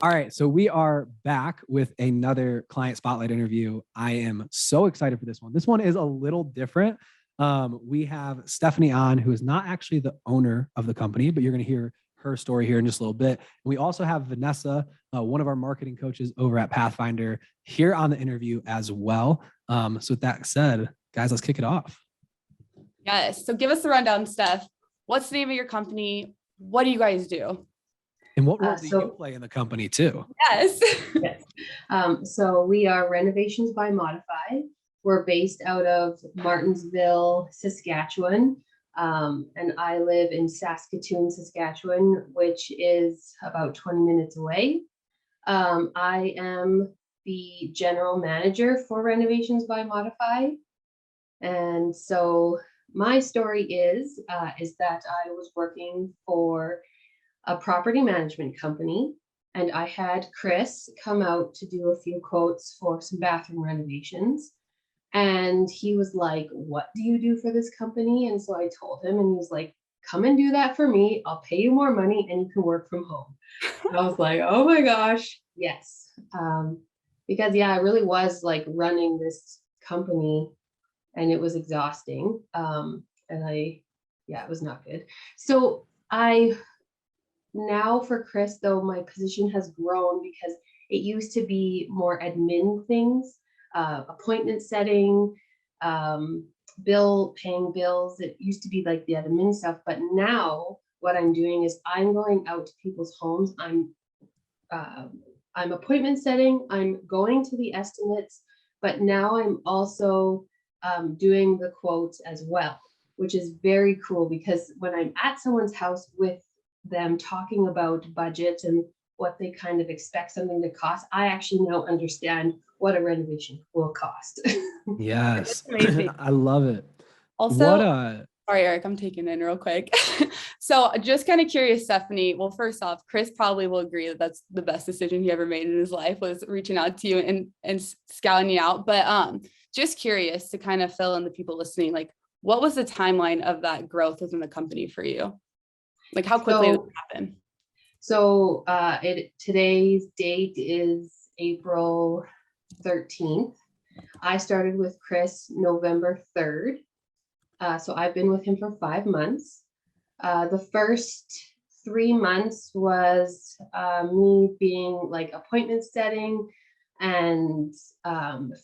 All right, so we are back with another client spotlight interview. I am so excited for this one. This one is a little different. We have Stephanie on, who is not actually the owner of the company, but you're going to hear her story here in just a little bit. And we also have Vanessa, one of our marketing coaches over at Pathfinder, here on the interview as well. So with that said, guys, let's kick it off. Yes. So give us the rundown, Steph. What's the name of your company? What do you guys do? And what role do you play in the company too? Yes. Yes. So we are Renovations by Modified. We're based out of Martinsville, Saskatchewan. And I live in Saskatoon, Saskatchewan, which is about 20 minutes away. I am the general manager for Renovations by Modified. And so my story is that I was working for a property management company, and I had Chris come out to do a few quotes for some bathroom renovations. And he was like, "What do you do for this company?" And so I told him, and he was like, "Come and do that for me. I'll pay you more money and you can work from home." And I was like, "Oh my gosh, yes." Because I really was like running this company and it was exhausting. It was not good. So now for Chris, though, my position has grown because it used to be more admin things, appointment setting, paying bills. It used to be like the admin stuff. But now what I'm doing is I'm going out to people's homes. I'm appointment setting. I'm going to the estimates, but now I'm also doing the quotes as well, which is very cool because when I'm at someone's house with them talking about budget and what they kind of expect something to cost, I actually now understand what a renovation will cost. Yes. I love it. Also, sorry, Eric, I'm taking it in real quick. So just kind of curious, Stephanie. Well, first off, Chris probably will agree that that's the best decision he ever made in his life, was reaching out to you and scouting you out. But just curious to kind of fill in the people listening, like what was the timeline of that growth within the company for you? Like how quickly did it happen? So today's date is April 13th. I started with Chris November 3rd. So I've been with him for 5 months. The first 3 months was me being like appointment setting and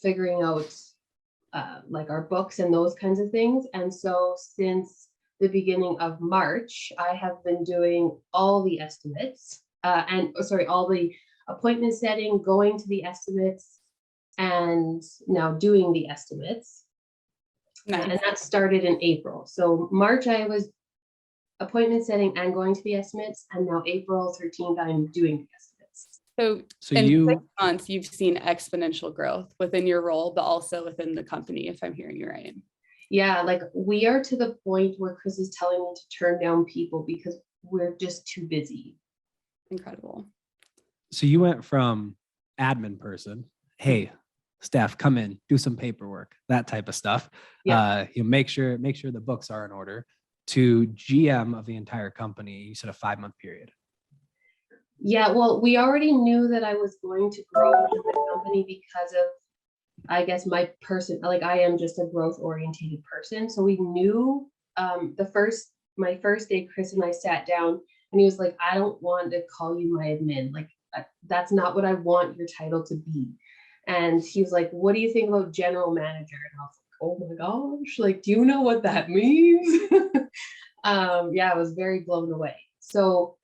figuring out like our books and those kinds of things. And so since the beginning of March, I have been doing all the estimates all the appointment setting, going to the estimates, and now doing the estimates. Nice. And that started in April. So March, I was appointment setting and going to the estimates. And now April 13th, I'm doing the estimates. So in 6 months, you've seen exponential growth within your role, but also within the company, if I'm hearing you right. Yeah, like we are to the point where Chris is telling me to turn down people because we're just too busy. Incredible. So you went from admin person, hey, Steph, come in, do some paperwork, that type of stuff. Yeah. Make sure the books are in order, to GM of the entire company. You said a 5-month period. Yeah, well, we already knew that I was going to grow with the company because of, I guess, my person, like I am just a growth oriented person. So we knew my first day, Chris and I sat down and he was like, "I don't want to call you my admin. Like that's not what I want your title to be." And he was like, "What do you think about general manager?" And I was like, "Oh my gosh, like, do you know what that means?" I was very blown away. So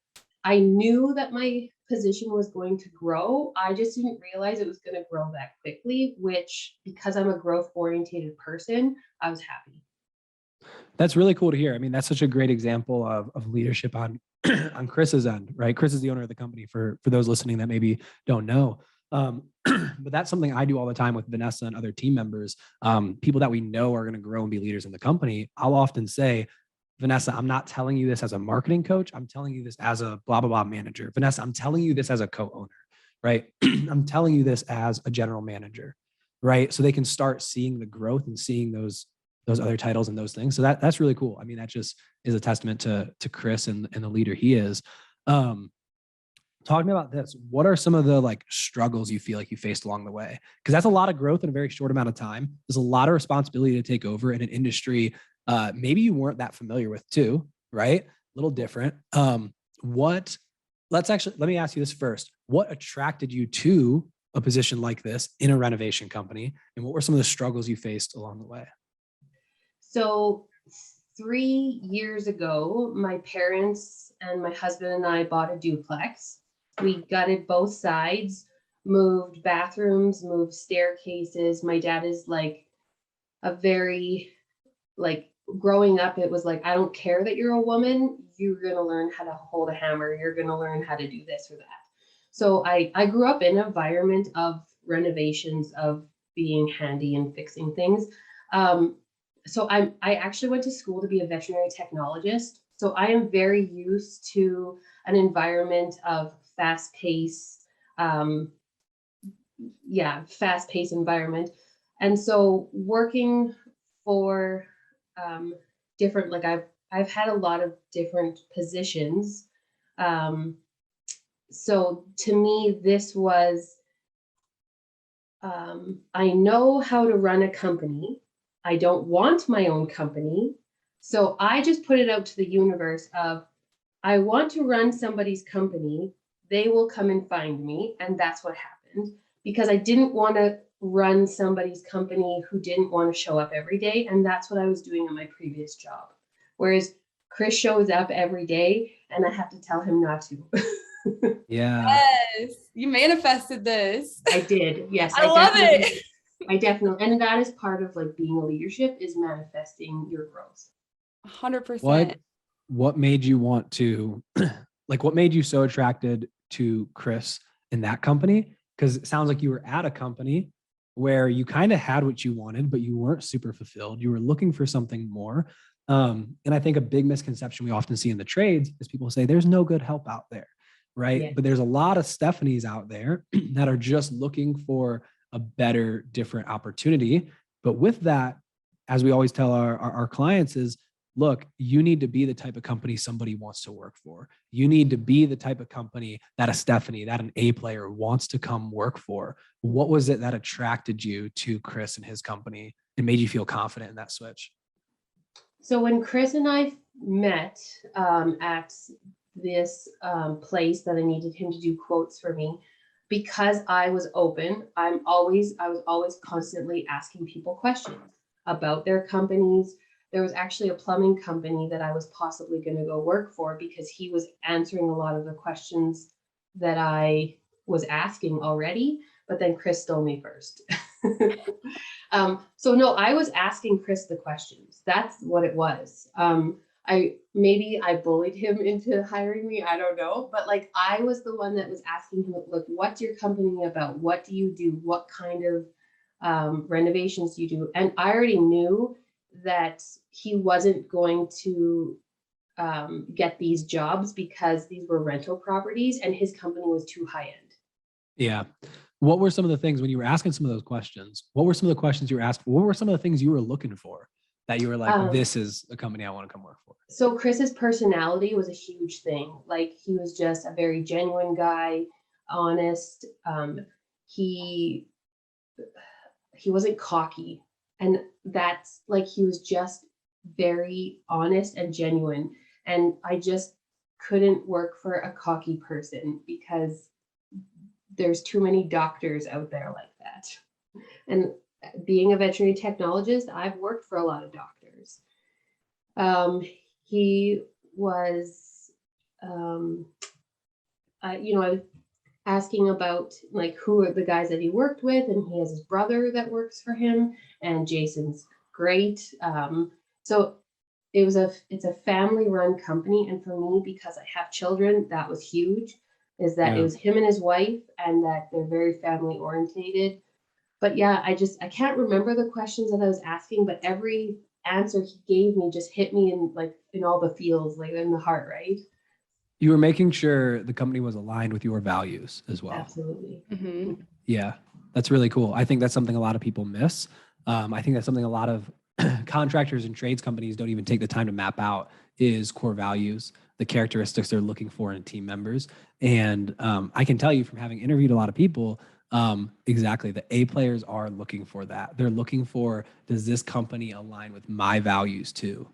I knew that my position was going to grow. I just didn't realize it was going to grow that quickly, which, because I'm a growth oriented person, I was happy. That's really cool to hear. I mean, that's such a great example of leadership on on Chris's end, right? Chris is the owner of the company, for those listening that maybe don't know. But that's something I do all the time with Vanessa and other team members, people that we know are going to grow and be leaders in the company. I'll often say, "Vanessa, I'm not telling you this as a marketing coach. I'm telling you this as a blah, blah, blah manager. Vanessa, I'm telling you this as a co-owner, right? I'm telling you this as a general manager," right? So they can start seeing the growth and seeing those other titles and those things. So that's really cool. I mean, that just is a testament to Chris and the leader he is. Talk to me about this. What are some of the like struggles you feel like you faced along the way? Because that's a lot of growth in a very short amount of time. There's a lot of responsibility to take over in an industry maybe you weren't that familiar with too, right? A little different. What? Let me ask you this first. What attracted you to a position like this in a renovation company, and what were some of the struggles you faced along the way? So 3 years ago, my parents and my husband and I bought a duplex. We gutted both sides, moved bathrooms, moved staircases. My dad is like a very, like, growing up, it was like, I don't care that you're a woman, you're going to learn how to hold a hammer, you're going to learn how to do this or that. So I grew up in an environment of renovations, of being handy and fixing things. So I actually went to school to be a veterinary technologist. So I am very used to an environment of fast-paced, fast-paced environment. And so working for different, like I've had a lot of different positions. So to me, this was, I know how to run a company. I don't want my own company. So I just put it out to the universe of, I want to run somebody's company. They will come and find me. And that's what happened, because I didn't want to run somebody's company who didn't want to show up every day. And that's what I was doing in my previous job. Whereas Chris shows up every day and I have to tell him not to. Yeah. Yes, you manifested this. I did. Yes. I love it. I definitely, and that is part of like being a leadership, is manifesting your growth. 100%. What made you want to, like, what made you so attracted to Chris in that company? Because it sounds like you were at a company where you kind of had what you wanted, but you weren't super fulfilled. You were looking for something more. And I think a big misconception we often see in the trades is people say there's no good help out there, right? Yeah. But there's a lot of Stephanies out there that are just looking for a better, different opportunity. But with that, as we always tell our clients is, look, you need to be the type of company somebody wants to work for. You need to be the type of company that a Stephanie, that an A player wants to come work for. What was it that attracted you to Chris and his company and made you feel confident in that switch? So when Chris and I met at this place that I needed him to do quotes for me, because I was open, I was always constantly asking people questions about their companies. There was actually a plumbing company that I was possibly going to go work for because he was answering a lot of the questions that I was asking already, but then Chris stole me first. So no, I was asking Chris the questions. That's what it was. I bullied him into hiring me. I don't know, but like I was the one that was asking him, look, what's your company about? What do you do? What kind of renovations do you do? And I already knew that he wasn't going to get these jobs because these were rental properties and his company was too high end. Yeah. What were some of the things when you were asking some of those questions? What were some of the questions you were asking? What were some of the things you were looking for that you were like, this is a company I want to come work for? So Chris's personality was a huge thing. Like he was just a very genuine guy, honest. He wasn't cocky. And that's like, he was just very honest and genuine. And I just couldn't work for a cocky person because there's too many doctors out there like that. And being a veterinary technologist, I've worked for a lot of doctors. He was, I was asking about like who are the guys that he worked with, and he has his brother that works for him, and Jason's great. So it's a family run company, and for me, because I have children, that was huge. Is that It was him and his wife, and that they're very family orientated. But yeah, I can't remember the questions that I was asking, but every answer he gave me just hit me in all the feels, like in the heart, right? You were making sure the company was aligned with your values as well. Absolutely. Yeah, that's really cool. I think that's something a lot of people miss. I think that's something a lot of kind contractors and trades companies don't even take the time to map out is core values, the characteristics they're looking for in team members. And I can tell you from having interviewed a lot of people, exactly, the A players are looking for that. They're looking for, does this company align with my values too?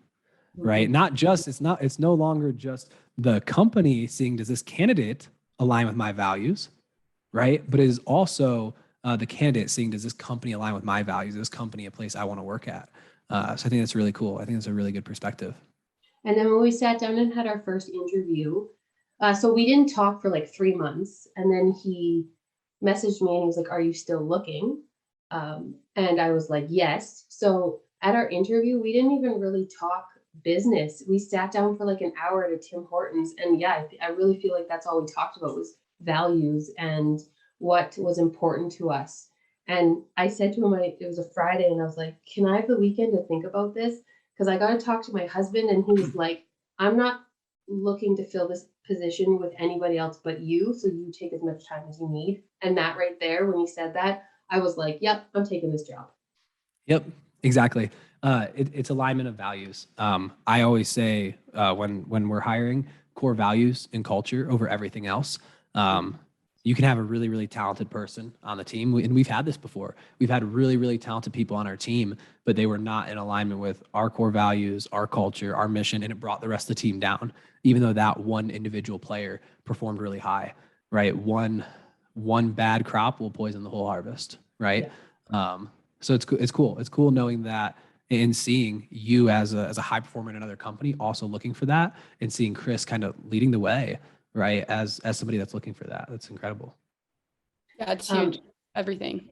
Right? Not just, it's no longer just the company seeing, does this candidate align with my values? Right? But it is also the candidate seeing, does this company align with my values? Is this company a place I want to work at? So I think that's really cool. I think that's a really good perspective. And then when we sat down and had our first interview, so we didn't talk for like 3 months. And then he messaged me and he was like, "Are you still looking?" And I was like, "Yes." So at our interview, we didn't even really talk business. We sat down for like an hour at a Tim Hortons. And yeah, I really feel like that's all we talked about was values and what was important to us. And I said to him, it was a Friday, and I was like, "Can I have the weekend to think about this? Because I got to talk to my husband." And he was like, "I'm not looking to fill this position with anybody else but you. So you take as much time as you need." And that right there, when he said that, I was like, "Yep, I'm taking this job." Yep, exactly. It's alignment of values. I always say when we're hiring, core values and culture over everything else. You can have a really, really talented person on the team. And we've had this before. We've had really, really talented people on our team, but they were not in alignment with our core values, our culture, our mission, and it brought the rest of the team down, even though that one individual player performed really high, right? One bad crop will poison the whole harvest, right? Yeah. So it's cool. It's cool knowing that and seeing you as a high performer in another company also looking for that, and seeing Chris kind of leading the way, right? As somebody that's looking for that. That's incredible. Yeah, it's huge. Everything.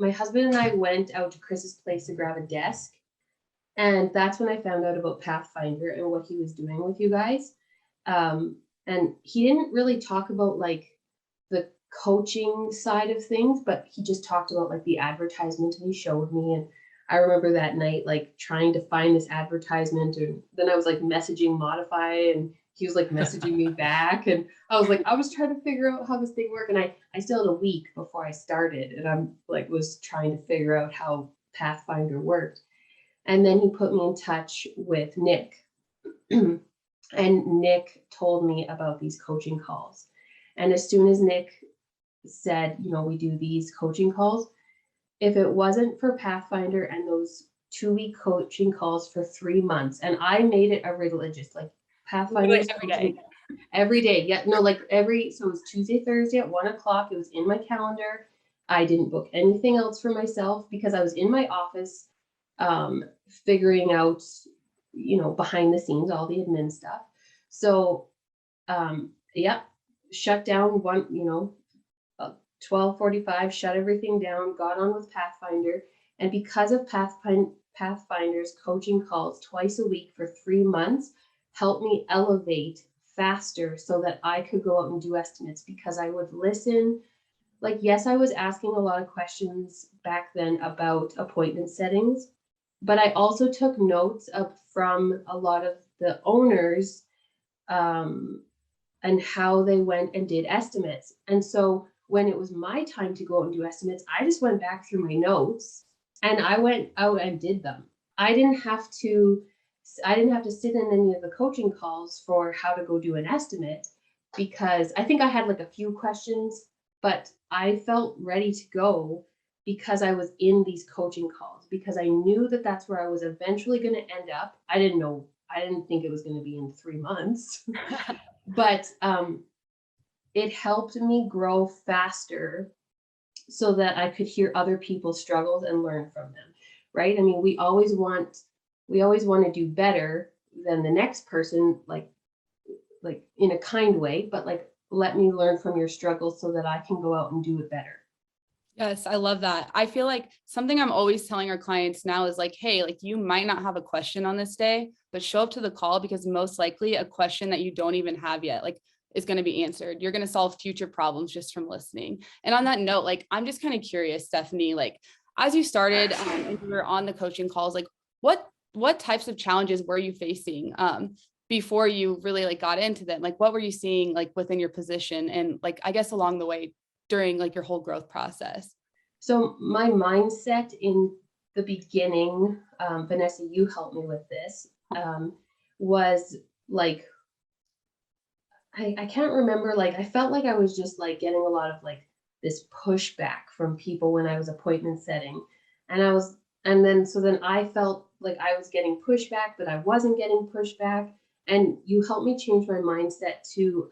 My husband and I went out to Chris's place to grab a desk. And that's when I found out about Pathfinder and what he was doing with you guys. And he didn't really talk about like the coaching side of things, but he just talked about like the advertisement, and he showed me. And I remember that night, like trying to find this advertisement, and then I was like messaging Modify, and he was like messaging me back. And I was trying to figure out how this thing worked. And I still had a week before I started, and I'm like, was trying to figure out how Pathfinder worked. And then he put me in touch with Nick. And Nick told me about these coaching calls. And as soon as Nick said, we do these coaching calls, if it wasn't for Pathfinder and those 2-week coaching calls for 3 months, and I made it a religious, like Pathfinder every day. Yeah, no, like so it was Tuesday, Thursday at 1:00. It was in my calendar. I didn't book anything else for myself because I was in my office figuring out, behind the scenes, all the admin stuff. So, shut down 12:45, shut everything down, got on with Pathfinder. And because of Pathfinder's coaching calls twice a week for 3 months, helped me elevate faster so that I could go out and do estimates, because I would listen. Like, yes, I was asking a lot of questions back then about appointment settings, but I also took notes from a lot of the owners and how they went and did estimates. And so when it was my time to go out and do estimates, I just went back through my notes and I went out and did them. I didn't have to sit in any of the coaching calls for how to go do an estimate, because I think I had like a few questions, but I felt ready to go because I was in these coaching calls, because I knew that that's where I was eventually going to end up. I didn't think it was going to be in 3 months, but it helped me grow faster so that I could hear other people's struggles and learn from them. Right? I mean, we always want to do better than the next person, like in a kind way, but like, let me learn from your struggles so that I can go out and do it better. Yes, I love that. I feel like something I'm always telling our clients now is like, hey, like you might not have a question on this day, but show up to the call, because most likely a question that you don't even have yet, like, is going to be answered. You're going to solve future problems just from listening. And on that note, like, I'm just kind of curious, Stephanie, like, as you started and you were on the coaching calls, like what types of challenges were you facing before you really like got into them? Like, what were you seeing like within your position and like, I guess along the way during like your whole growth process? So my mindset in the beginning, Vanessa, you helped me with this, was like, I can't remember, like, I felt like I was just like getting a lot of like this pushback from people when I was appointment setting. And so then I felt like I was getting pushback, but I wasn't getting pushback. And you helped me change my mindset to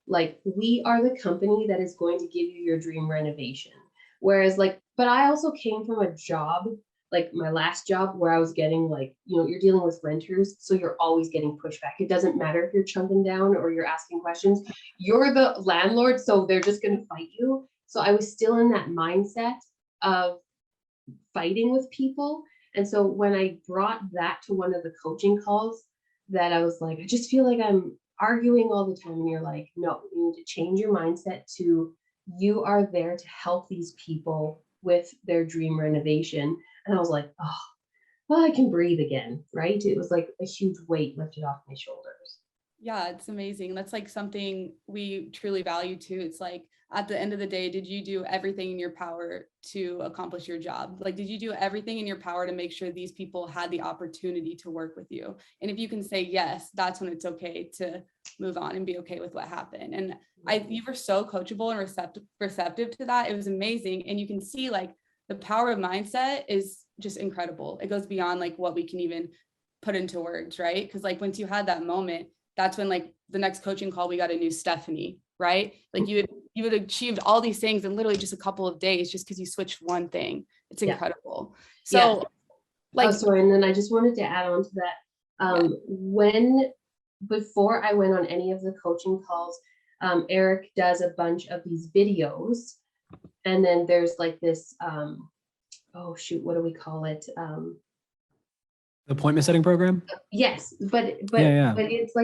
like, we are the company that is going to give you your dream renovation. Whereas like, but I also came from a job, like my last job, where I was getting like, you're dealing with renters, so you're always getting pushback. It doesn't matter if you're chunking down or you're asking questions. You're the landlord, so they're just going to fight you. So I was still in that mindset of fighting with people. And so when I brought that to one of the coaching calls, that I was like, I just feel like I'm arguing all the time. And you're like, no, you need to change your mindset to, you are there to help these people with their dream renovation. And I was like, oh, well, I can breathe again, right? It was like a huge weight lifted off my shoulders. Yeah, it's amazing. That's like something we truly value too. It's like, at the end of the day, did you do everything in your power to accomplish your job? Like, did you do everything in your power to make sure these people had the opportunity to work with you? And if you can say yes, that's when it's okay to move on and be okay with what happened. And you were so coachable and receptive to that. It was amazing. And you can see like the power of mindset is just incredible. It goes beyond like what we can even put into words, right? Because like once you had that moment, that's when like the next coaching call, we got a new Stephanie, right? Like you would achieved all these things in literally just a couple of days just because you switched one thing. It's incredible. So like, sorry, and then I just wanted to add on to that. Before I went on any of the coaching calls, Eric does a bunch of these videos, and then there's like this, oh shoot, what do we call it? Appointment setting program. Yes, but Yeah. it's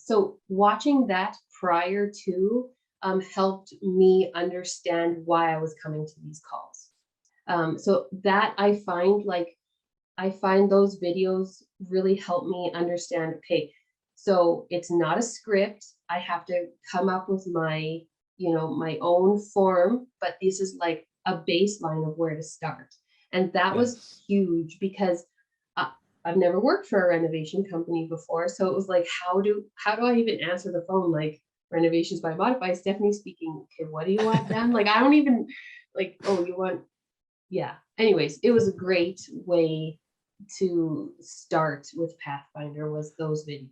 so watching that prior to helped me understand why I was coming to these calls. So that I find those videos really help me understand, okay, so it's not a script. I have to come up with my own form, but this is like a baseline of where to start. And that was huge because I've never worked for a renovation company before. So it was like, how do I even answer the phone? Like, Renovations by Modify, Stephanie speaking. Okay, what do you want done? Like, I don't even like, oh, you want, yeah. Anyways, it was a great way to start with Pathfinder, was those videos.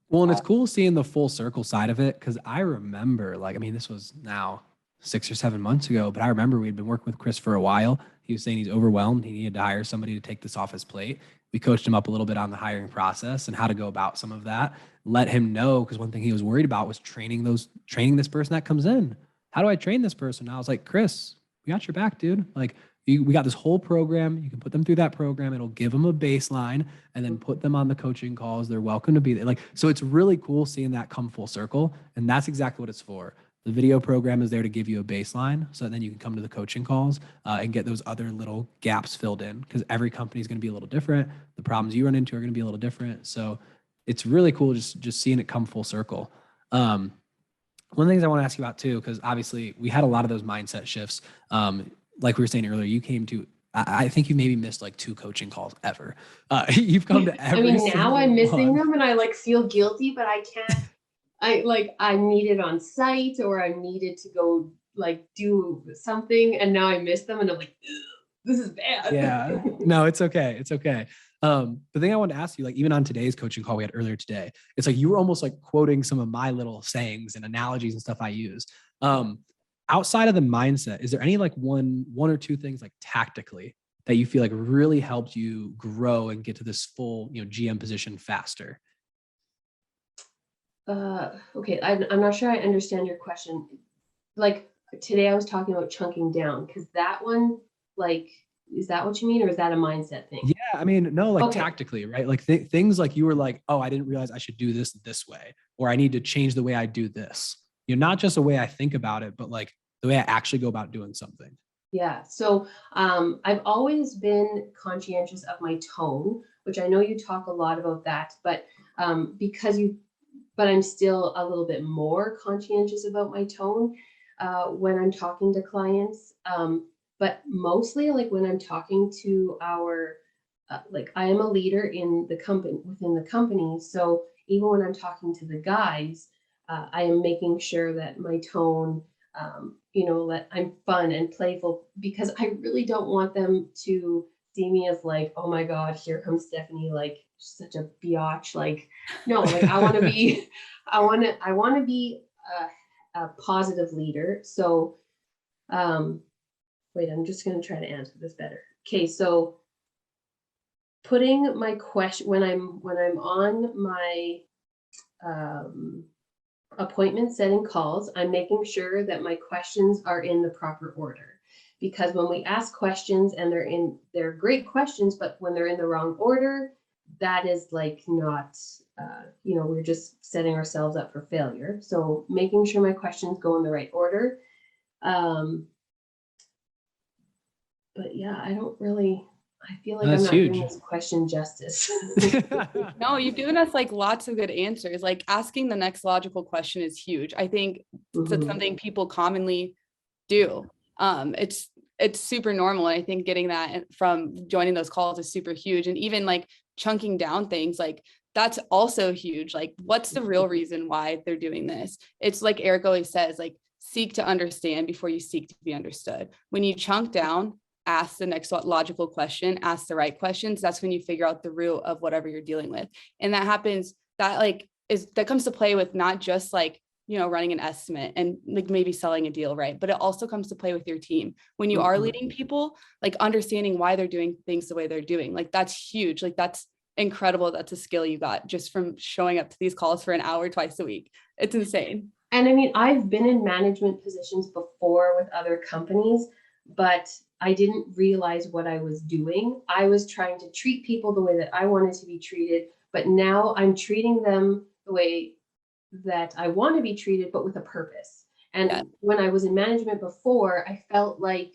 Well, and it's cool seeing the full circle side of it, because I remember, like, I mean, this was now 6 or 7 months ago, but I remember we'd been working with Chris for a while. He was saying he's overwhelmed. He needed to hire somebody to take this off his plate. We coached him up a little bit on the hiring process and how to go about some of that. Let him know, because one thing he was worried about was training this person that comes in. How do I train this person? And I was like, Chris, we got your back, dude. Like, we got this whole program. You can put them through that program. It'll give them a baseline and then put them on the coaching calls. They're welcome to be there. Like, so it's really cool seeing that come full circle. And that's exactly what it's for. The video program is there to give you a baseline, so then you can come to the coaching calls and get those other little gaps filled in, because every company is going to be a little different. The problems you run into are going to be a little different. So it's really cool just seeing it come full circle. One of the things I want to ask you about too, because obviously we had a lot of those mindset shifts. Like we were saying earlier, you came to, I think you maybe missed like 2 coaching calls ever. You've come to every now I'm missing one. them and I like feel guilty, but I can't. I'm needed on site, or I'm needed to go like do something, and now I miss them and I'm like, this is bad. Yeah, no, it's okay. It's okay. The thing I wanted to ask you, like even on today's coaching call we had earlier today, it's like you were almost like quoting some of my little sayings and analogies and stuff I use. Outside of the mindset, is there any like one or two things like tactically that you feel like really helped you grow and get to this full, GM position faster? Okay, I'm not sure I understand your question. Like today I was talking about chunking down, because that one, like, is that what you mean, or is that a mindset thing? Yeah, I mean, no, like tactically, right? Like things like you were like, oh, I didn't realize I should do this way, or I need to change the way I do this. Not just the way I think about it, but like the way I actually go about doing something. Yeah. So I've always been conscientious of my tone, which I know you talk a lot about that, but but I'm still a little bit more conscientious about my tone when I'm talking to clients. but mostly like when I'm talking to our, like I am a leader in the company, within the company. So even when I'm talking to the guys, I am making sure that my tone, that I'm fun and playful, because I really don't want them to see me as like, oh my God, here comes Stephanie, like such a biatch. Like, no, like I want to be, I want to be a positive leader. So, wait, I'm just going to try to answer this better. Okay, so putting my question when I'm on my appointment setting calls, I'm making sure that my questions are in the proper order. Because when we ask questions and they're great questions, but when they're in the wrong order, that is like not, we're just setting ourselves up for failure. So making sure my questions go in the right order. But yeah, I feel like I'm not huge. doing this question justice. No, you've given us like lots of good answers. Like asking the next logical question is huge. I think that's something people commonly do. It's super normal. And I think getting that from joining those calls is super huge. And even like chunking down things, like that's also huge. Like, what's the real reason why they're doing this? It's like Eric always says, like, seek to understand before you seek to be understood. When you chunk down, ask the next logical question, ask the right questions. That's when you figure out the root of whatever you're dealing with. And that happens, that comes to play with not just like, running an estimate and like maybe selling a deal, right? But it also comes to play with your team. When you are leading people, like understanding why they're doing things the way they're doing, like that's huge. Like that's incredible. That's a skill you got just from showing up to these calls for an hour twice a week. It's insane. And I mean, I've been in management positions before with other companies, but I didn't realize what I was doing. I was trying to treat people the way that I wanted to be treated, but now I'm treating them the way that I want to be treated, but with a purpose. And when I was in management before, I felt like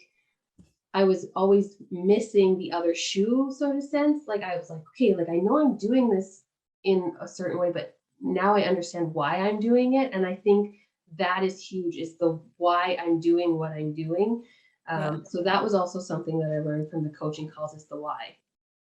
I was always missing the other shoe, sort of sense. Like I was like, okay, like I know I'm doing this in a certain way, but now I understand why I'm doing it. And I think that is huge, is the why I'm doing what I'm doing. So that was also something that I learned from the coaching calls, is the why.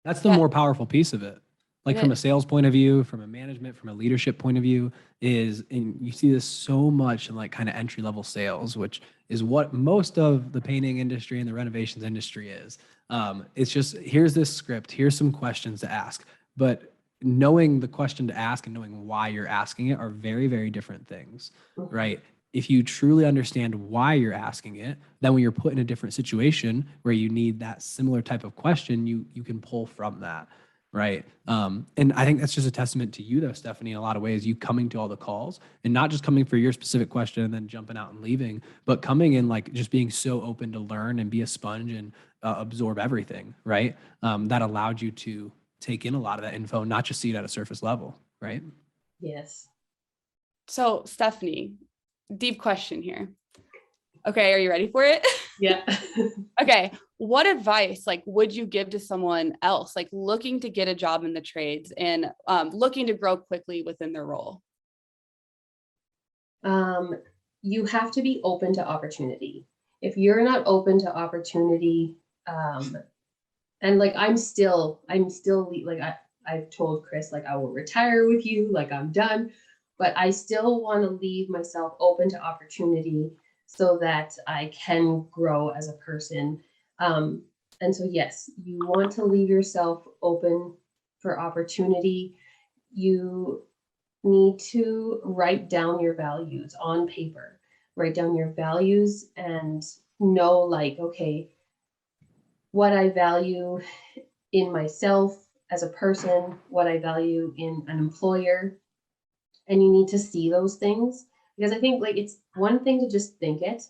That's the more powerful piece of it. Like from a sales point of view, from a management, from a leadership point of view, and you see this so much in like kind of entry level sales, which is what most of the painting industry and the renovations industry is. It's just, here's this script, here's some questions to ask, but knowing the question to ask and knowing why you're asking it are very, very different things, right? If you truly understand why you're asking it, then when you're put in a different situation where you need that similar type of question, you can pull from that. Right. And I think that's just a testament to you though, Stephanie, in a lot of ways, you coming to all the calls and not just coming for your specific question and then jumping out and leaving, but coming in like just being so open to learn and be a sponge and absorb everything. Right. That allowed you to take in a lot of that info, not just see it at a surface level. Right. Yes. So Stephanie, deep question here. Okay. Are you ready for it? Yeah. Okay. What advice like would you give to someone else like looking to get a job in the trades and looking to grow quickly within their role? You have to be open to opportunity. If you're not open to opportunity, and like I'm still like I've told Chris, like I will retire with you, like I'm done, but I still want to leave myself open to opportunity so that I can grow as a person. And so, yes, you want to leave yourself open for opportunity. You need to write down your values on paper, write down your values and know like, okay, what I value in myself as a person, what I value in an employer. And you need to see those things, because I think like it's one thing to just think it,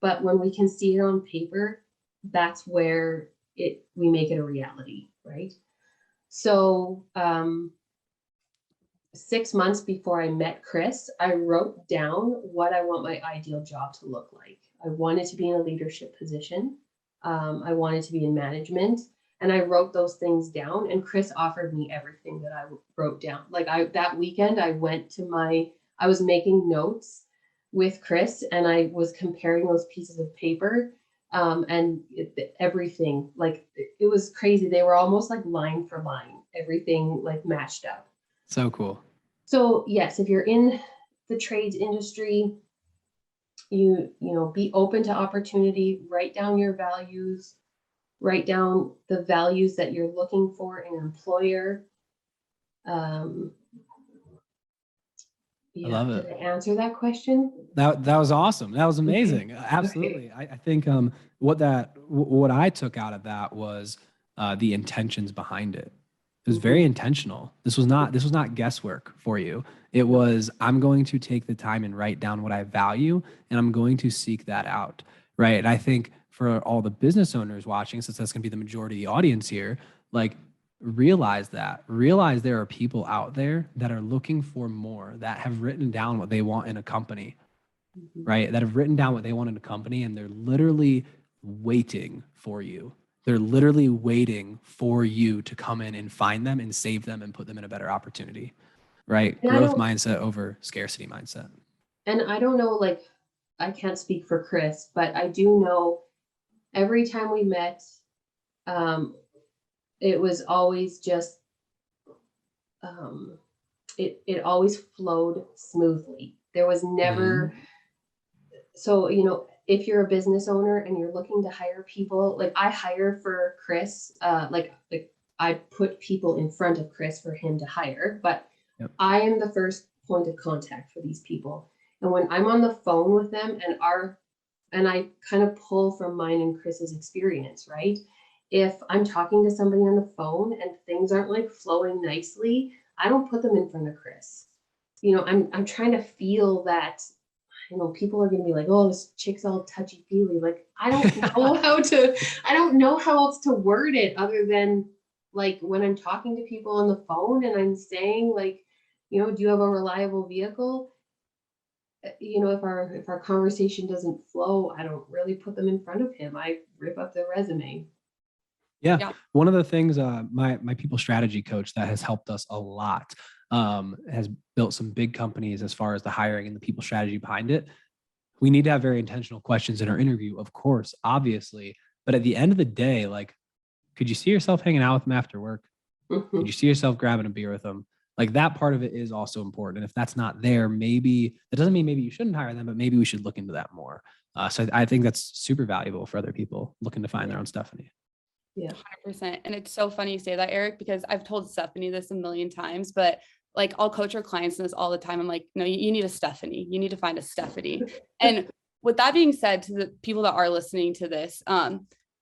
but when we can see it on paper, that's where we make it a reality, right? So 6 months before I met Chris, I wrote down what I want my ideal job to look like. I wanted to be in a leadership position. I wanted to be in management, and I wrote those things down, and Chris offered me everything that I wrote down. Like that weekend, I was making notes with Chris, and I was comparing those pieces of paper And everything, like, it was crazy. They were almost like line for line, everything like matched up. So cool. So yes, if you're in the trades industry, you know, be open to opportunity, write down your values, write down the values that you're looking for in an employer. I love Did it. I answer that question? That was awesome. That was amazing. Absolutely. I think what I took out of that was the intentions behind it. It was very intentional. This was not guesswork for you. It was, I'm going to take the time and write down what I value, and I'm going to seek that out. Right. And I think for all the business owners watching, since that's going to be the majority of the audience here, like, realize there are people out there that are looking for more, that have written down what they want in a company, right? That have written down what they want in a company, and they're literally waiting for you. They're literally waiting for you to come in and find them and save them and put them in a better opportunity, right? And Growth mindset over scarcity mindset. And I don't know, like, I can't speak for Chris, but I do know every time we met, it was always just, it always flowed smoothly. There was never, so, you know, if you're a business owner and you're looking to hire people, like, I hire for Chris, like I put people in front of Chris for him to hire, but I am the first point of contact for these people. And when I'm on the phone with them and I kind of pull from mine and Chris's experience, right? If I'm talking to somebody on the phone and things aren't like flowing nicely, I don't put them in front of Chris. You know, I'm trying to feel that, you know, people are going to be like, oh, this chick's all touchy feely. Like, I don't know how else to word it other than, like, when I'm talking to people on the phone and I'm saying, like, you know, do you have a reliable vehicle? You know, if our conversation doesn't flow, I don't really put them in front of him. I rip up their resume. Yeah. One of the things, my people strategy coach that has helped us a lot, has built some big companies as far as the hiring and the people strategy behind it. We need to have very intentional questions in our interview, of course, obviously. But at the end of the day, like, could you see yourself hanging out with them after work? Could you see yourself grabbing a beer with them? Like, that part of it is also important. And if that's not there, maybe that doesn't mean maybe you shouldn't hire them, but maybe we should look into that more. So I think that's super valuable for other people looking to find their own Stephanie. Yeah, 100%. And it's so funny you say that, Eric, because I've told Stephanie this a million times, but like, I'll coach our clients in this all the time. I'm like, no, you need a Stephanie. You need to find a Stephanie. And with that being said, to the people that are listening to this,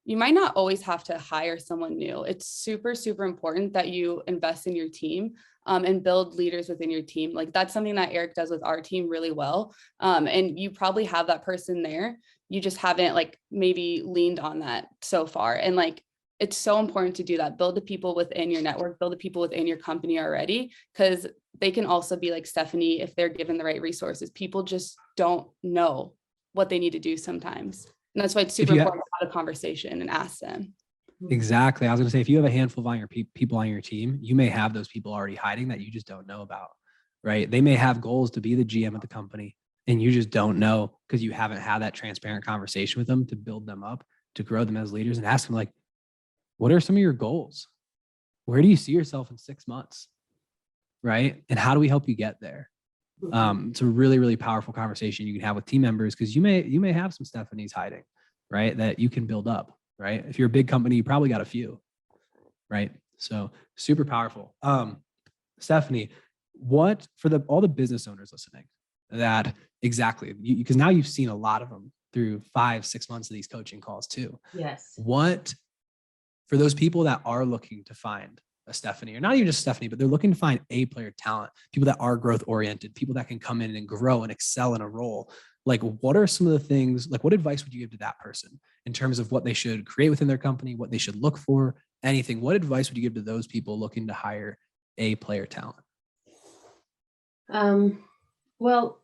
you might not always have to hire someone new. It's super, super important that you invest in your team, and build leaders within your team. Like, that's something that Eric does with our team really well. And you probably have that person there. You just haven't, like, maybe leaned on that so far. And like, it's so important to do that. Build the people within your network, build the people within your company already, because they can also be like Stephanie if they're given the right resources. People just don't know what they need to do sometimes. And that's why it's super important to have a conversation and ask them. Exactly. I was going to say, if you have a handful of people on your team, you may have those people already hiding that you just don't know about, right? They may have goals to be the GM of the company, and you just don't know because you haven't had that transparent conversation with them to build them up, to grow them as leaders, and ask them, like, what are some of your goals? Where do you see yourself in 6 months? Right? And how do we help you get there? It's a really, really powerful conversation you can have with team members, because you may have some Stephanies hiding, right? That you can build up, right? If you're a big company, you probably got a few, right? So super powerful. Stephanie, what for all the business owners listening, that exactly, because now you've seen a lot of them through 5-6 months of these coaching calls too. Yes. What, for those people that are looking to find a Stephanie, or not even just Stephanie, but they're looking to find A player talent, people that are growth oriented, people that can come in and grow and excel in a role, like, what are some of the things, like, what advice would you give to that person in terms of what they should create within their company, what they should look for, anything? What advice would you give to those people looking to hire A player talent? Well,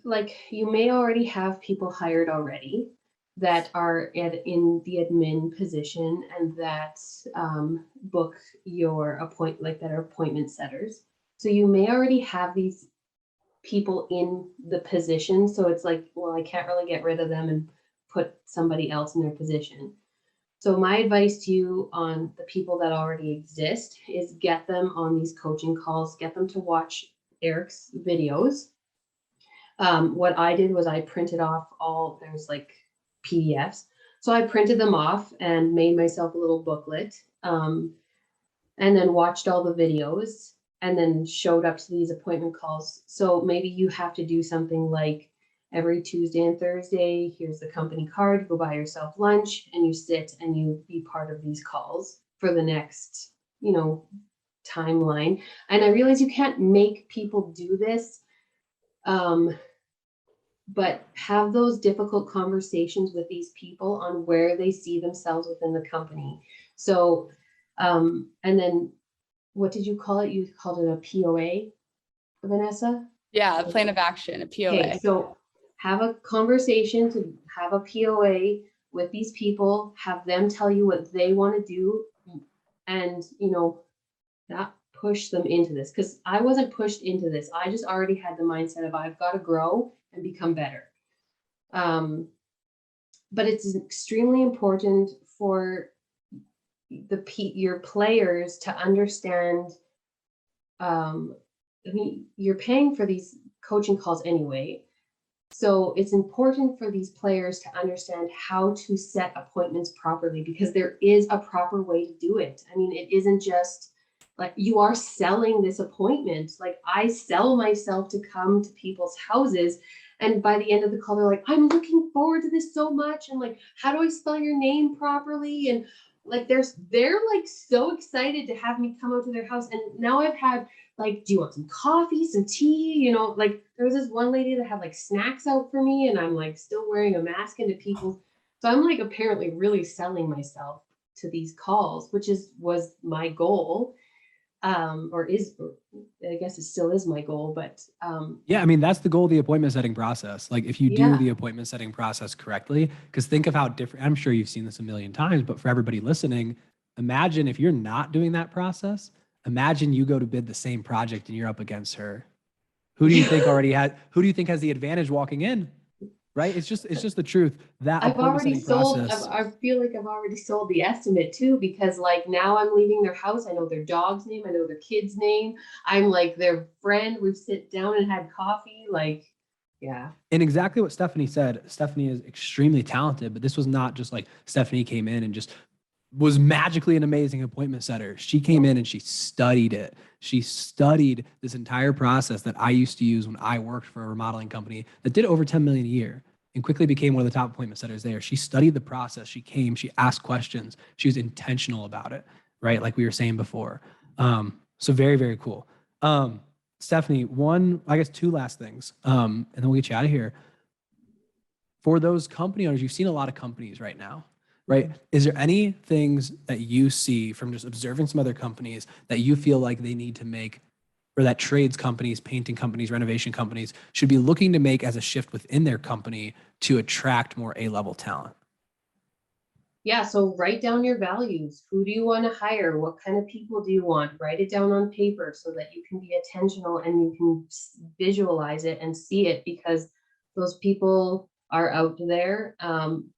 like, you may already have people hired already that are in the admin position and that book your that are appointment setters. So you may already have these people in the position. So it's like, well, I can't really get rid of them and put somebody else in their position. So my advice to you on the people that already exist is get them on these coaching calls, get them to watch Eric's videos. What I did was I printed off there's like PDFs. So I printed them off and made myself a little booklet, and then watched all the videos and then showed up to these appointment calls. So maybe you have to do something like every Tuesday and Thursday, here's the company card, go buy yourself lunch, and you sit and you be part of these calls for the next, timeline. And I realize you can't make people do this, but have those difficult conversations with these people on where they see themselves within the company. So, and then what did you call it? You called it a POA, Vanessa? Yeah, a plan of action, a POA. Okay, so have a conversation to have a POA with these people, have them tell you what they want to do, and not push them into this, because I wasn't pushed into this. I just already had the mindset of I've got to grow and become better. But it's extremely important for your players to understand. You're paying for these coaching calls anyway. So it's important for these players to understand how to set appointments properly, because there is a proper way to do it. I mean, it isn't just like you are selling this appointment. Like I sell myself to come to people's houses. And by the end of the call, they're like, I'm looking forward to this so much. And like, how do I spell your name properly? And like, they're like so excited to have me come out to their house. And now I've had like, do you want some coffee, some tea? Like there was this one lady that had like snacks out for me, and I'm like still wearing a mask into people. So I'm like apparently really selling myself to these calls, which was my goal. Or I guess it still is my goal, but yeah, I mean, that's the goal of the appointment setting process. Like if you do the appointment setting process correctly, because think of how different, I'm sure you've seen this a million times, but for everybody listening, imagine if you're not doing that process, imagine you go to bid the same project and you're up against her. Who do you think has the advantage walking in? Right? It's just the truth. That I've already sold. process, I feel like I've already sold the estimate too, because like now I'm leaving their house. I know their dog's name. I know their kid's name. I'm like their friend. We've sit down and had coffee. Like, yeah. And exactly what Stephanie said. Stephanie is extremely talented, but this was not just like Stephanie came in and just was magically an amazing appointment setter. She came in and she studied it. She studied this entire process that I used to use when I worked for a remodeling company that did over 10 million a year and quickly became one of the top appointment setters there. She studied the process. She came, she asked questions. She was intentional about it, right? Like we were saying before. So very, very cool. Stephanie, two last things, and then we'll get you out of here. For those company owners, you've seen a lot of companies right now, right? Is there any things that you see from just observing some other companies that you feel like they need to make, or that trades companies, painting companies, renovation companies should be looking to make as a shift within their company to attract more A-level talent? Yeah, so write down your values. Who do you want to hire? What kind of people do you want? Write it down on paper so that you can be intentional and you can visualize it and see it, because those people are out there.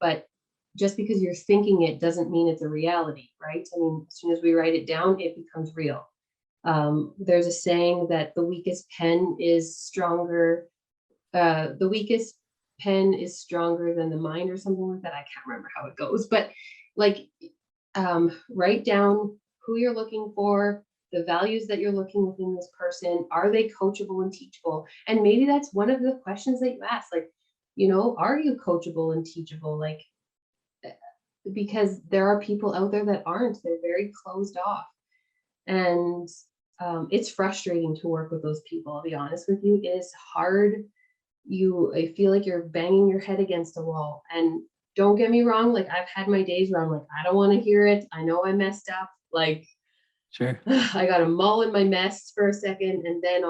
But just because you're thinking it doesn't mean it's a reality, right? I mean, as soon as we write it down, it becomes real. There's a saying that the weakest pen is stronger. The weakest pen is stronger than the mind, or something like that. I can't remember how it goes, but like, write down who you're looking for, the values that you're looking within this person. Are they coachable and teachable? And maybe that's one of the questions that you ask, like, are you coachable and teachable? Like, because there are people out there that aren't. They're very closed off, and it's frustrating to work with those people. I'll be honest with you. It is hard. I feel like you're banging your head against a wall. And don't get me wrong, like I've had my days where I'm like, I don't want to hear it. I know I messed up. Like, sure. I got to mull in my mess for a second, and then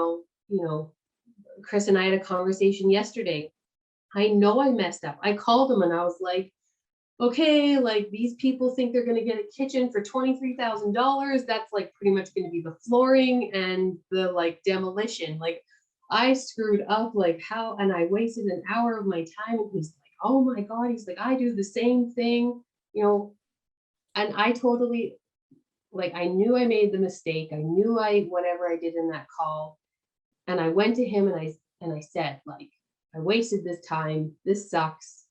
Chris and I had a conversation yesterday. I know I messed up. I called him and I was like, okay, like these people think they're going to get a kitchen for $23,000. That's like pretty much going to be the flooring and the like demolition. Like I screwed up, like how, and I wasted an hour of my time. And he's like, oh my God, he's like, I do the same thing, you know, and I totally, like, I knew I made the mistake. I knew whatever I did in that call. And I went to him and I said, like, I wasted this time. This sucks.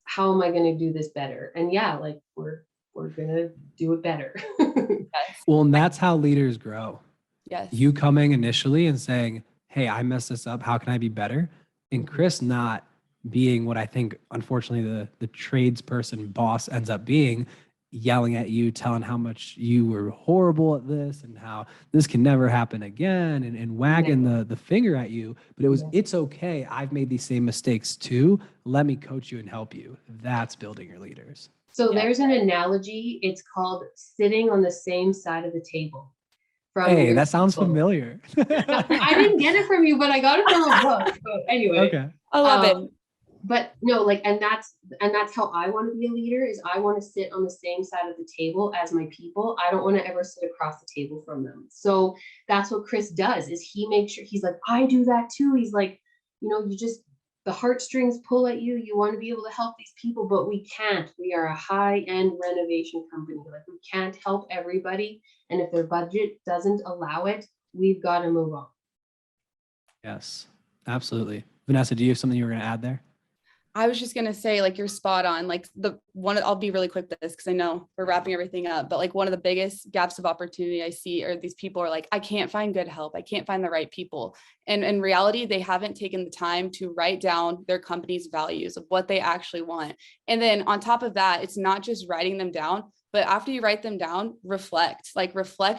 How am I going to do this better? And yeah, like we're going to do it better. Yes. Well, and that's how leaders grow. Yes. You coming initially and saying, hey, I messed this up. How can I be better? And Chris not being what I think, unfortunately, the tradesperson boss ends up being, yelling at you, telling how much you were horrible at this and how this can never happen again, and wagging the finger at you. But it was, it's okay. I've made these same mistakes too. Let me coach you and help you. That's building your leaders. So there's an analogy. It's called sitting on the same side of the table. Hey, that sounds familiar. I didn't get it from you, but I got it from a book. But anyway, okay, I love it. But no, like, and that's how I want to be a leader. Is I want to sit on the same side of the table as my people. I don't want to ever sit across the table from them. So that's what Chris does. Is he makes sure, he's like, I do that too. He's like, you know, you just, the heartstrings pull at you. You want to be able to help these people, but we can't. We are a high-end renovation company. Like, we can't help everybody. And if their budget doesn't allow it, we've got to move on. Yes, absolutely. Vanessa, do you have something you were going to add there? I was just going to say, like, you're spot on. Like, I'll be really quick with this because I know we're wrapping everything up, but like one of the biggest gaps of opportunity I see are these people are like, I can't find good help. I can't find the right people. And in reality, they haven't taken the time to write down their company's values of what they actually want. And then on top of that, it's not just writing them down, but after you write them down, reflect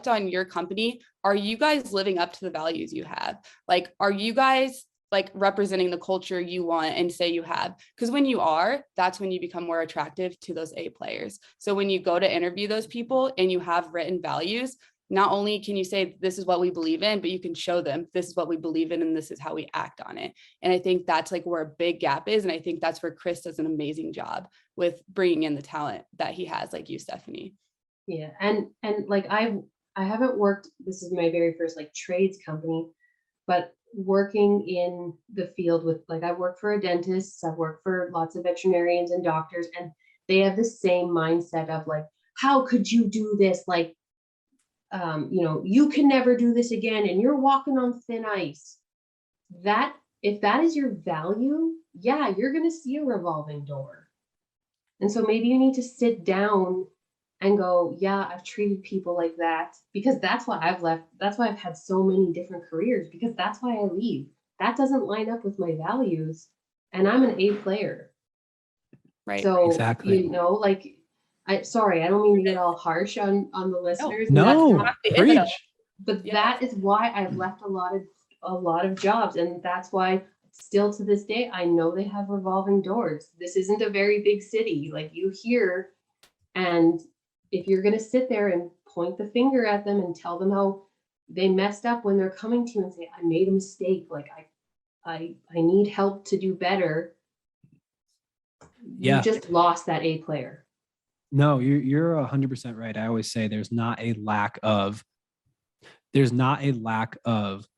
on your company. Are you guys living up to the values you have? Like, are you guys like representing the culture you want and say you have? Because when you are, that's when you become more attractive to those A players. So when you go to interview those people and you have written values, not only can you say, this is what we believe in, but you can show them this is what we believe in and this is how we act on it. And I think that's like where a big gap is. And I think that's where Chris does an amazing job with bringing in the talent that he has, like you, Stephanie. Yeah. And like, I haven't worked, this is my very first like trades company, but working in the field with, like, I work for a dentist, I've worked for lots of veterinarians and doctors, and they have the same mindset of like, how could you do this? Like, you know, you can never do this again and you're walking on thin ice. That, if that is your value, yeah, you're going to see a revolving door. And so maybe you need to sit down and go, yeah, I've treated people like that, because that's why I've left. That's why I've had so many different careers, because that's why I leave. That doesn't line up with my values, and I'm an A player. Right. So, exactly. you know, like, sorry, I don't mean to get all harsh on the listeners. No, preach. But that is why I've left a lot of jobs, and that's why still to this day, I know they have revolving doors. This isn't a very big city, like you hear, and if you're going to sit there and point the finger at them and tell them how they messed up when they're coming to you and say, I made a mistake, like I need help to do better. You just lost that A player. No, you're 100% right. I always say there's not a lack of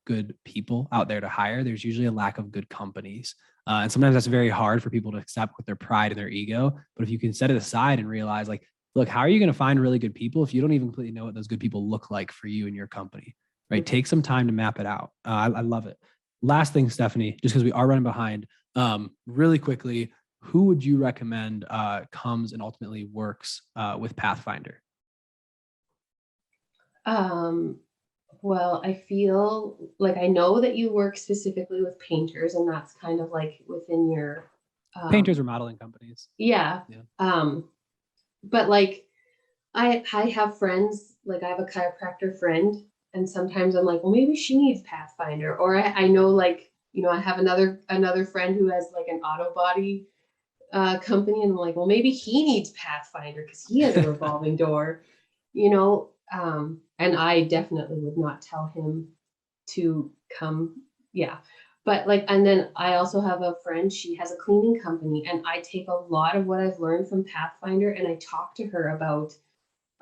good people out there to hire. There's usually a lack of good companies. And sometimes that's very hard for people to accept with their pride and their ego. But if you can set it aside and realize, like, look, how are you going to find really good people if you don't even completely know what those good people look like for you and your company, right? Take some time to map it out. I love it. Last thing, Stephanie, just because we are running behind, really quickly, who would you recommend comes and ultimately works with Pathfinder? Well, I feel like I know that you work specifically with painters, and that's kind of like within your painters or modeling companies. Yeah. But like I have friends, like I have a chiropractor friend, and sometimes I'm like, well, maybe she needs Pathfinder. Or I know, like, you know, I have another friend who has like an auto body company, and I'm like, well, maybe he needs Pathfinder because he has a revolving door, you know. And I definitely would not tell him to come. Yeah. But like, and then I also have a friend, she has a cleaning company, and I take a lot of what I've learned from Pathfinder and I talk to her about,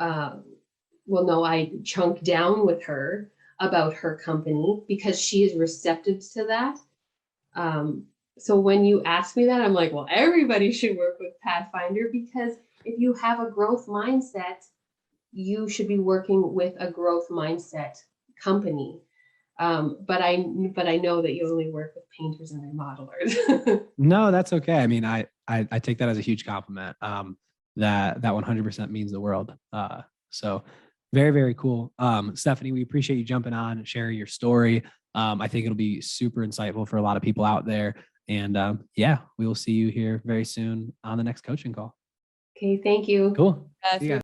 I chunk down with her about her company because she is receptive to that. So when you ask me that, I'm like, well, everybody should work with Pathfinder, because if you have a growth mindset, you should be working with a growth mindset company. But I know that you only work with painters and remodelers. No, that's okay. I mean, I take that as a huge compliment. That 100% means the world. So very, very cool. Stephanie, we appreciate you jumping on and sharing your story. I think it'll be super insightful for a lot of people out there. And yeah, we will see you here very soon on the next coaching call. Okay, thank you. Cool. Yeah, See ya.